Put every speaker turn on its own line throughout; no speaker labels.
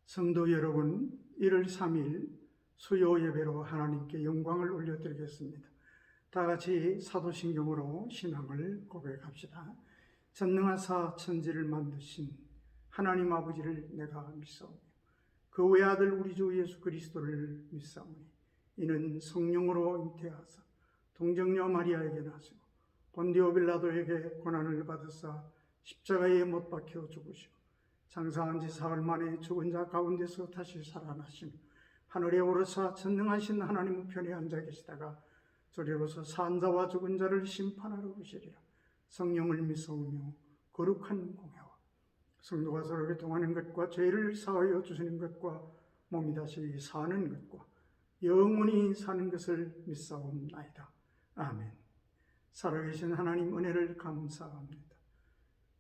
성도 여러분, 1월 3일 수요 예배로 하나님께 영광을 올려드리겠습니다. 다 같이 사도신경으로 신앙을 고백합시다. 전능하사 천지를 만드신 하나님 아버지를 내가 믿사오며 그 외아들 우리 주 예수 그리스도를 믿사오니 이는 성령으로 잉태하사 동정녀 마리아에게 나시고 본디오 빌라도에게 고난을 받으사 십자가에 못 박혀 죽으시고 장사한 지 사흘 만에 죽은 자 가운데서 다시 살아나시며 하늘에 오르사 전능하신 하나님 우편에 앉아 계시다가 저리로서 산 자와 죽은 자를 심판하러 오시리라. 성령을 믿사오며 거룩한 공회와 성도가 서로 교통하는 것과 죄를 사하여 주시는 것과 몸이 다시 사는 것과 영원히 사는 것을 믿사옵나이다. 아멘. 살아계신 하나님 은혜를 감사합니다.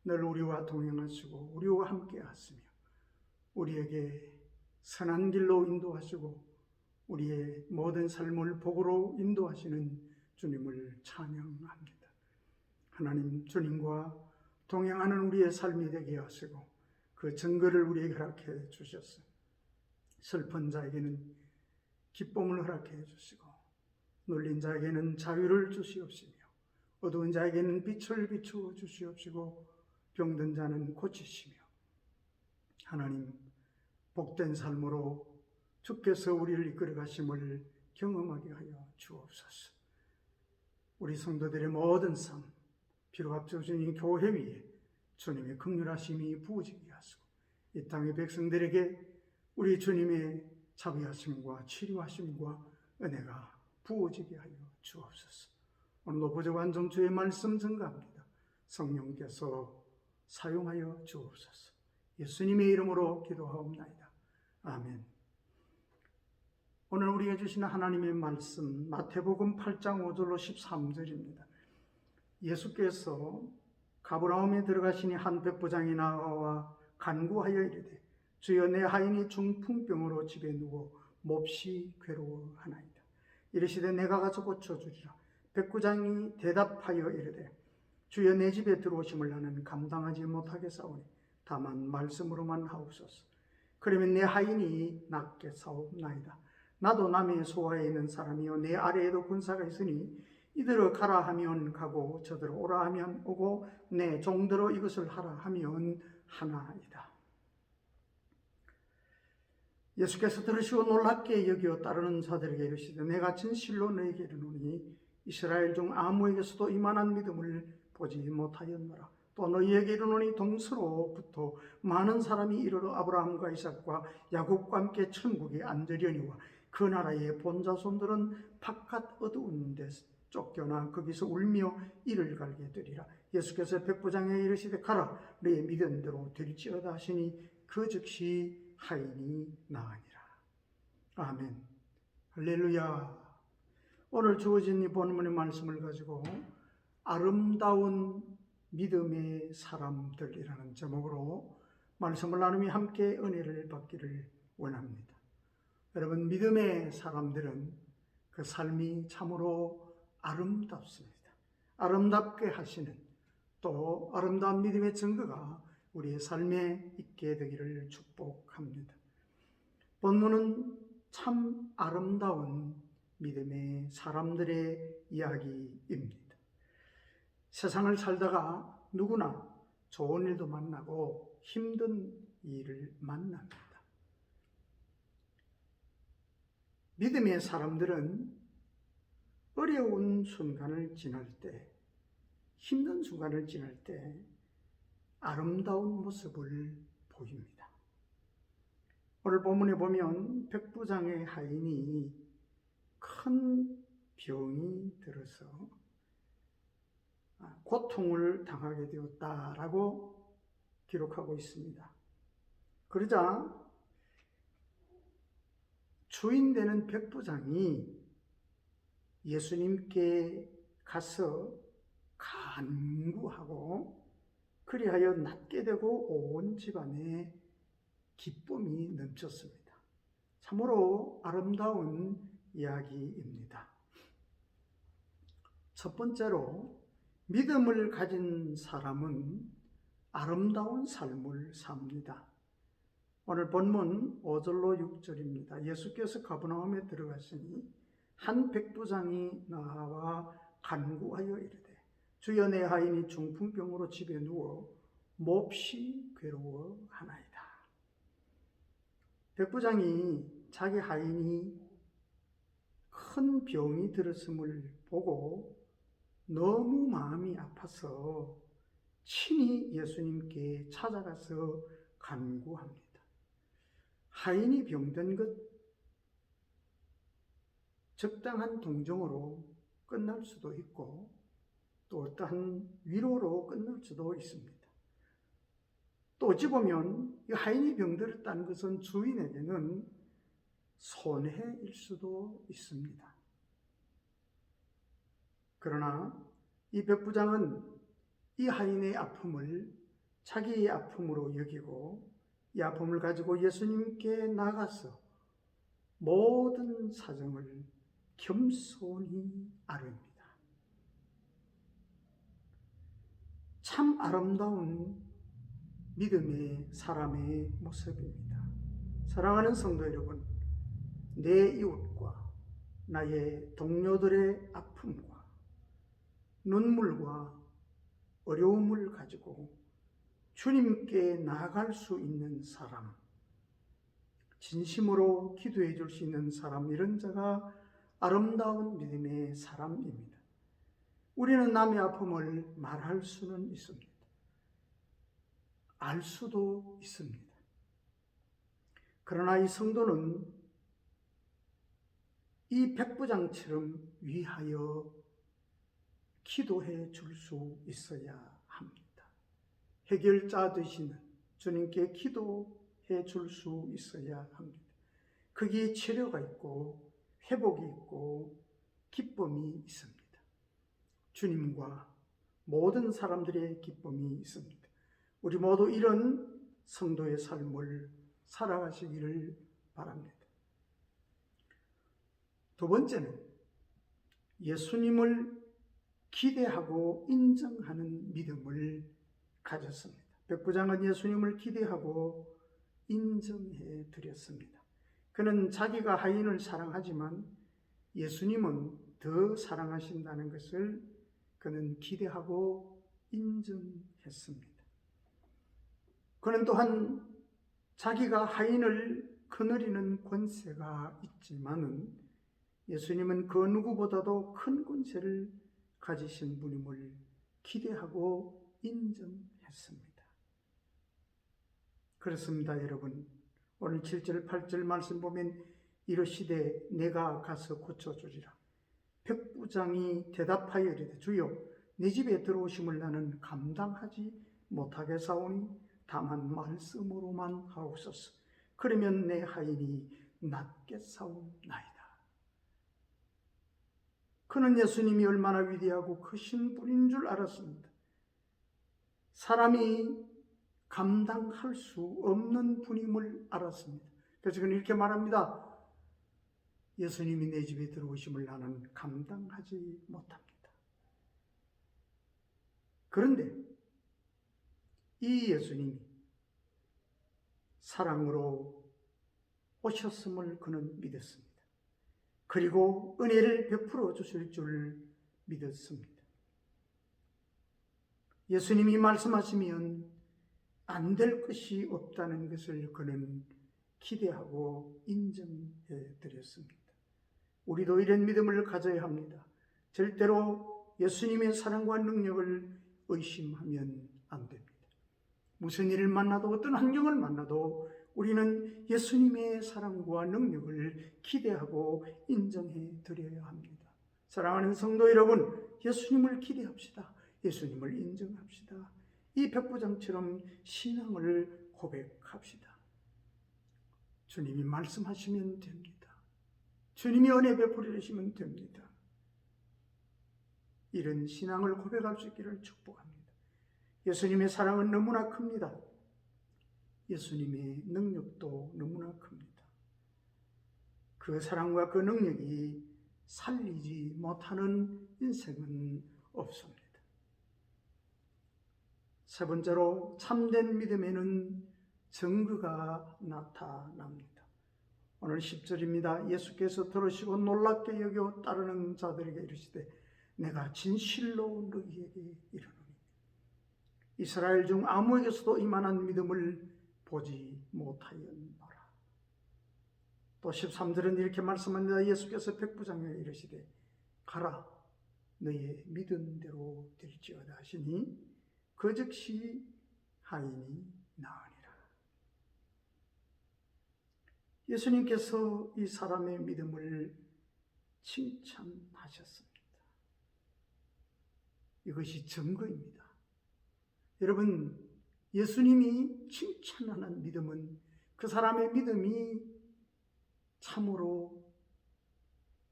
늘 우리와 동행하시고 우리와 함께 하시며 우리에게 선한 길로 인도하시고 우리의 모든 삶을 복으로 인도하시는 주님을 찬양합니다. 하나님, 주님과 동행하는 우리의 삶이 되게 하시고 그 증거를 우리에게 허락해 주셨어요. 슬픈 자에게는 기쁨을 허락해 주시고 눌린 자에게는 자유를 주시옵시며 어두운 자에게는 빛을 비추어 주시옵시고 병든 자는 고치시며 하나님, 복된 삶으로 주께서 우리를 이끌어 가심을 경험하게 하여 주옵소서. 우리 성도들의 모든 삶, 비록 앞서주신 교회 위에 주님의 긍휼하심이 부어지게 하시고 이 땅의 백성들에게 우리 주님의 자비하심과 치료하심과 은혜가 부어지게 하여 주옵소서. 오늘도 부족한 정주의 말씀 증가합니다. 성령께서 사용하여 주옵소서. 예수님의 이름으로 기도하옵나이다. 아멘. 오늘 우리에게 주시는 하나님의 말씀 마태복음 8장 5절로 13절입니다. 예수께서 가버나움에 들어가시니 한 백부장이 나와 간구하여 이르되 주여 내 하인이 중풍병으로 집에 누워 몹시 괴로워하나이다. 이르시되 내가 가서 고쳐주리라. 백부장이 대답하여 이르되 주여 내 집에 들어오심을 나는 감당하지 못하겠사오니 다만 말씀으로만 하옵소서. 그러면 내 하인이 낫겠사옵나이다. 나도 남의 소하에 있는 사람이요 내 아래에도 군사가 있으니 이들어 가라 하면 가고 저들어 오라 하면 오고 내 종들어 이것을 하라 하면 하나이다. 예수께서 들으시고 놀랍게 여겨 따르는 자들에게 이르시되 내가 진실로 너희에게 이르노니 이스라엘 중 아무에게서도 이만한 믿음을 보지 못하였노라. 또 너희에게 이르노니 동서로부터 많은 사람이 이르러 아브라함과 이삭과 야곱과 함께 천국에 앉으려니와 그 나라의 본자손들은 바깥 어두운 데 쫓겨나 거기서 울며 이를 갈게 되리라. 예수께서 백부장에게 이르시되 가라 너의 믿음대로 될지어다 하시니 그 즉시 하인이 나으니라. 아멘. 할렐루야. 오늘 주어진 이 본문의 말씀을 가지고 아름다운 믿음의 사람들이라는 제목으로 말씀을 나누며 함께 은혜를 받기를 원합니다. 여러분, 믿음의 사람들은 그 삶이 참으로 아름답습니다. 아름답게 하시는 또 아름다운 믿음의 증거가 우리의 삶에 있게 되기를 축복합니다. 본문은 참 아름다운 믿음의 사람들의 이야기입니다. 세상을 살다가 누구나 좋은 일도 만나고 힘든 일을 만납니다. 믿음의 사람들은 어려운 순간을 지날 때, 힘든 순간을 지날 때 아름다운 모습을 보입니다. 오늘 본문에 보면 백부장의 하인이 큰 병이 들어서 고통을 당하게 되었다라고 기록하고 있습니다. 그러자 주인 되는 백부장이 예수님께 가서 간구하고 그리하여 낫게 되고 온 집안에 기쁨이 넘쳤습니다. 참으로 아름다운 이야기입니다. 첫 번째로 믿음을 가진 사람은 아름다운 삶을 삽니다. 오늘 본문 5절로 6절입니다. 예수께서 가버나움에 들어가시니 한 백부장이 나와 간구하여 이르되 주여 내 하인이 중풍병으로 집에 누워 몹시 괴로워하나이다. 백부장이 자기 하인이 큰 병이 들었음을 보고 너무 마음이 아파서 친히 예수님께 찾아가서 간구합니다. 하인이 병든 것 적당한 동정으로 끝날 수도 있고 또 어떠한 위로로 끝날 수도 있습니다. 또 어찌 보면 이 하인이 병들었다는 것은 주인에게는 손해일 수도 있습니다. 그러나 이 백부장은 이 하인의 아픔을 자기의 아픔으로 여기고 이 아픔을 가지고 예수님께 나가서 모든 사정을 겸손히 아뢰입니다. 참 아름다운 믿음의 사람의 모습입니다. 사랑하는 성도 여러분, 내 이웃과 나의 동료들의 아픔과 눈물과 어려움을 가지고 주님께 나아갈 수 있는 사람, 진심으로 기도해 줄 수 있는 사람, 이런 자가 아름다운 믿음의 사람입니다. 우리는 남의 아픔을 말할 수는 있습니다. 알 수도 있습니다. 그러나 이 성도는 이 백부장처럼 위하여 기도해 줄 수 있어야 합니다. 해결자 되시는 주님께 기도해 줄 수 있어야 합니다. 거기에 치료가 있고 회복이 있고 기쁨이 있습니다. 주님과 모든 사람들의 기쁨이 있습니다. 우리 모두 이런 성도의 삶을 살아가시기를 바랍니다. 두 번째는 예수님을 기대하고 인정하는 믿음을 가졌습니다. 백부장은 예수님을 기대하고 인정해 드렸습니다. 그는 자기가 하인을 사랑하지만 예수님은 더 사랑하신다는 것을 그는 기대하고 인정했습니다. 그는 또한 자기가 하인을 거느리는 권세가 있지만은 예수님은 그 누구보다도 큰 권세를 가지신 분임을 기대하고 인정했습니다. 그렇습니다, 여러분. 오늘 7절, 8절 말씀 보면 이르시되 내가 가서 고쳐주리라. 백부장이 대답하여 이르되 주여 내 집에 들어오심을 나는 감당하지 못하겠사오니 다만 말씀으로만 하옵소서. 그러면 내 하인이 낫겠사옵나이다. 그는 예수님이 얼마나 위대하고 크신 분인 줄 알았습니다. 사람이 감당할 수 없는 분임을 알았습니다. 그래서 그는 이렇게 말합니다. 예수님이 내 집에 들어오심을 나는 감당하지 못합니다. 그런데 이 예수님이 사랑으로 오셨음을 그는 믿었습니다. 그리고 은혜를 베풀어 주실 줄 믿었습니다. 예수님이 말씀하시면 안 될 것이 없다는 것을 그는 기대하고 인정해 드렸습니다. 우리도 이런 믿음을 가져야 합니다. 절대로 예수님의 사랑과 능력을 의심하면 안 됩니다. 무슨 일을 만나도 어떤 환경을 만나도 우리는 예수님의 사랑과 능력을 기대하고 인정해 드려야 합니다. 사랑하는 성도 여러분, 예수님을 기대합시다. 예수님을 인정합시다. 이 백부장처럼 신앙을 고백합시다. 주님이 말씀하시면 됩니다. 주님이 은혜 베풀으시면 됩니다. 이런 신앙을 고백할 수 있기를 축복합니다. 예수님의 사랑은 너무나 큽니다. 예수님의 능력도 너무나 큽니다. 그 사랑과 그 능력이 살리지 못하는 인생은 없습니다. 세 번째로 참된 믿음에는 증거가 나타납니다. 오늘 10절입니다. 예수께서 들으시고 놀랍게 여겨 따르는 자들에게 이르시되 내가 진실로 너희에게 이르노니 이스라엘 중 아무에게서도 이만한 믿음을 보지 못하였노라. 또 13절은 이렇게 말씀합니다. 예수께서 백부장에게 이르시되 가라 너희의 믿음대로 될지어다 하시니 그 즉시 하인이 나으니라. 예수님께서 이 사람의 믿음을 칭찬하셨습니다. 이것이 증거입니다. 여러분, 예수님이 칭찬하는 믿음은 그 사람의 믿음이 참으로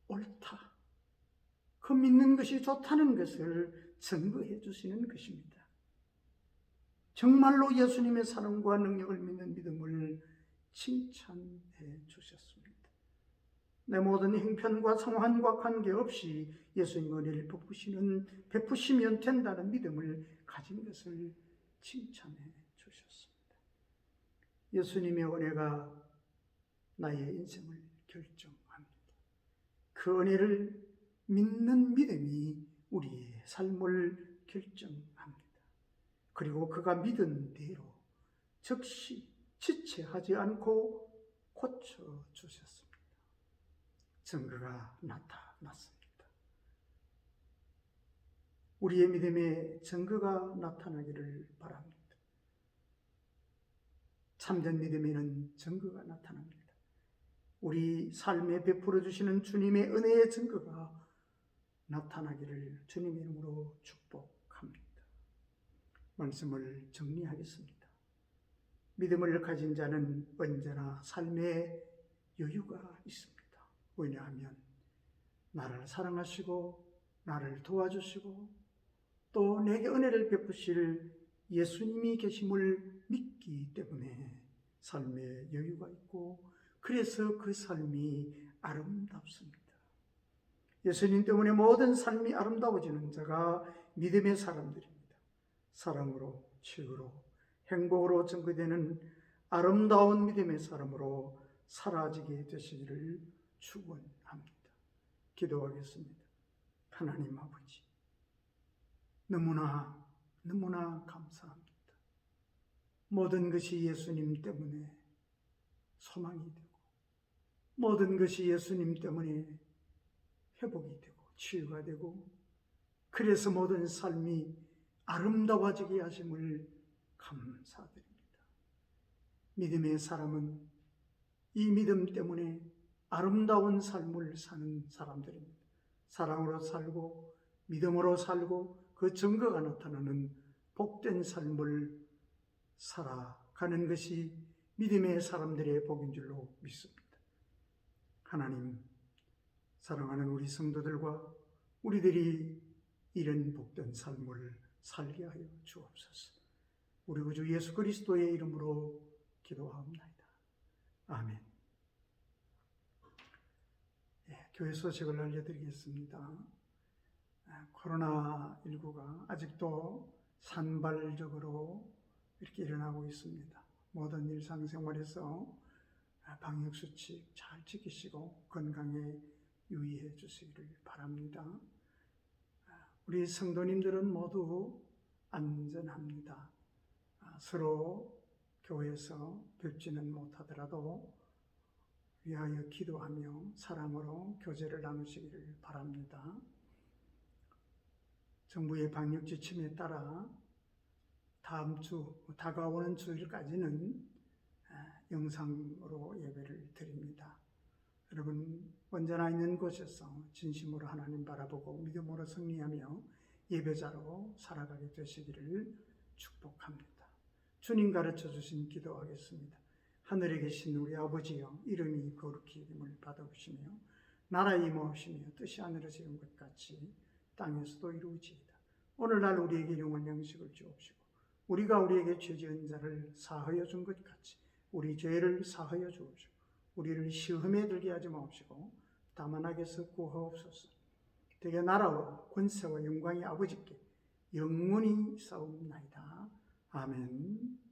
옳다, 그 믿는 것이 좋다는 것을 증거해 주시는 것입니다. 정말로 예수님의 사랑과 능력을 믿는 믿음을 칭찬해 주셨습니다. 내 모든 형편과 상황과 관계없이 예수님 은혜를 베푸시면 된다는 믿음을 가진 것을 칭찬해 주셨습니다. 예수님의 은혜가 나의 인생을 결정합니다. 그 은혜를 믿는 믿음이 우리의 삶을 결정합니다. 그리고 그가 믿은 대로 즉시 지체하지 않고 고쳐주셨습니다. 증거가 나타났습니다. 우리의 믿음에 증거가 나타나기를 바랍니다. 참된 믿음에는 증거가 나타납니다. 우리 삶에 베풀어 주시는 주님의 은혜의 증거가 나타나기를 주님의 이름으로 축복합니다. 말씀을 정리하겠습니다. 믿음을 가진 자는 언제나 삶에 여유가 있습니다. 왜냐하면 나를 사랑하시고 나를 도와주시고 또 내게 은혜를 베푸실 예수님이 계심을 믿기 때문에 삶에 여유가 있고 그래서 그 삶이 아름답습니다. 예수님 때문에 모든 삶이 아름다워지는 자가 믿음의 사람들입니다. 사랑으로, 치유로, 행복으로 증거되는 아름다운 믿음의 사람으로 사라지게 되시기를 축원합니다. 기도하겠습니다. 하나님 아버지, 너무나 감사합니다. 모든 것이 예수님 때문에 소망이 되고 모든 것이 예수님 때문에 회복이 되고 치유가 되고 그래서 모든 삶이 아름다워지게 하심을 감사드립니다. 믿음의 사람은 이 믿음 때문에 아름다운 삶을 사는 사람들입니다. 사랑으로 살고 믿음으로 살고 그 증거가 나타나는 복된 삶을 살아가는 것이 믿음의 사람들의 복인 줄로 믿습니다. 하나님, 사랑하는 우리 성도들과 우리들이 이런 복된 삶을 살게 하여 주옵소서. 우리 구주 예수 그리스도의 이름으로 기도하옵나이다. 아멘. 교회 소식을 알려드리겠습니다. 코로나19가 아직도 산발적으로 이렇게 일어나고 있습니다. 모든 일상생활에서 방역수칙 잘 지키시고 건강에 유의해 주시기를 바랍니다. 우리 성도님들은 모두 안전합니다. 서로 교회에서 뵙지는 못하더라도 위하여 기도하며 사랑으로 교제를 나누시기를 바랍니다. 정부의 방역 지침에 따라 다음 주, 다가오는 주일까지는 영상으로 예배를 드립니다. 여러분, 언제나 있는 곳에서 진심으로 하나님 바라보고 믿음으로 승리하며 예배자로 살아가게 되시기를 축복합니다. 주님 가르쳐 주신 기도하겠습니다. 하늘에 계신 우리 아버지여, 이름이 거룩히 여김을 받아오시며 나라의 임하시며 뜻이 하늘에서 이룬 것 같이 땅에서도 이루어지이다. 오늘날 우리에게 영원 양식을 주옵시고 우리가 우리에게 죄 지은 자를 사하여 준 것 같이 우리 죄를 사하여 주옵시고 우리를 시험에 들게 하지 마옵시고 다만 악에서 구하옵소서. 대개 나라와 권세와 영광이 아버지께 영원히 싸움나이다. 아멘.